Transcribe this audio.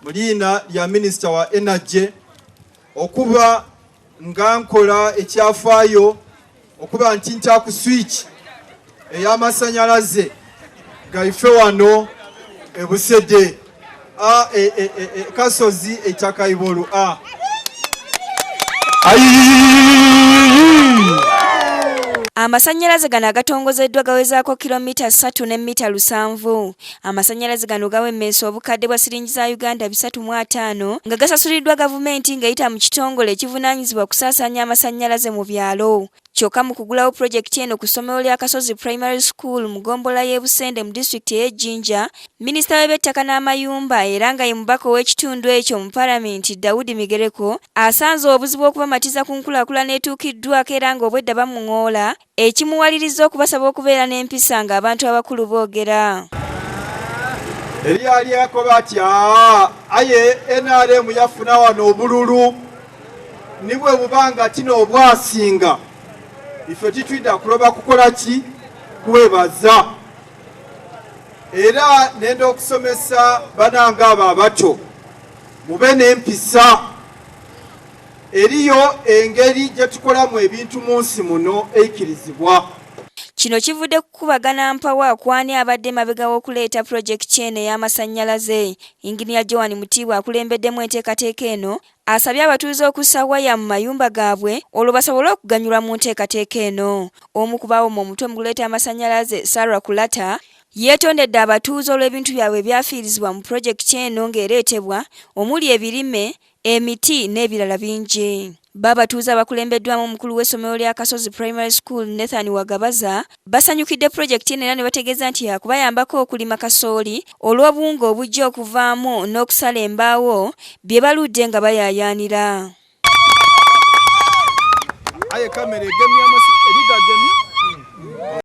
mulina lya minisita wa energy okuba nga nkola ekyafaayo okuba nti nta ku switch ey'amasanyalaze gaife wano ebusede kasozi ettaka ibolu Amasanyalaze gano agatongozeddwa gawezaako kilomita 3 ne mita 7. Amasanyalaze gano gawemmeesa obukadde bwa siringi za Uganda 305 nga gasasuliddwa gavumenti ng'eyita mu kitongole ekivunaanyizibwa kusaasaanya amasanyalaze mu byalo. Kyokka mu kugulawo pulojekiti eno ku ssomero lya Kasozi Primary School mu gombola y'e Busende mu disitulikiti y'e Jinja, minisita w'eby'ettaka n'amayumba era nga ye mubaka w'ekitundu ekyo mu Paalamenti Daudi Migereko asanze obuzibu okubamatiza ku nkulaakulana etuukiddwako era ng'obwedda bamuŋoola, ekimuwaliriza okubasaba okubeera n'empisa ng'abantu abakulu boogera. Eryako bati aye NRM yafuna wano obululu nibwe bubanga tino obwasinga ife titwidda kuloba kukola ki kwebaza era nenda okusomesa bananga abo abato mube n'empisa eriyo engeri gye tukolamu ebintu mu nsi muno eikirizibwa. Kino kivudde kukubagana mpawa kwani abadde mabega w'okuleeta pulojekiti eno ey'amasanyalaze. Inginiya Joan Mutibwa akulembeddemu enteekateeka eno asabye abatuuze okussa waya mu mayumba gaabwe olwo basobole okuganyulwa mu nteekateeka eno. Omu ku baawo mu mutwe mu kuleeta amasanyalaze, Sarah Kulata, yeetondedde abatuuze olw'ebintu byabwe ebyafiirizibwa mu pulojekiti eno ng'ereetebwa omuli ebirime, emiti n'ebirala bingi. Babatuuze abakulembeddwamu omukulu w'essomero lya Kasozi Primary School Nathan Wagabaza basanyukidde pulojekiti eno era ne bategeeza nti yakubayambako okulima kasooli olw'obuwunga obujja okuvaamu n'okusala embaawo bye baludde nga bayaayaanira. Aye kamera egemya eriga gemya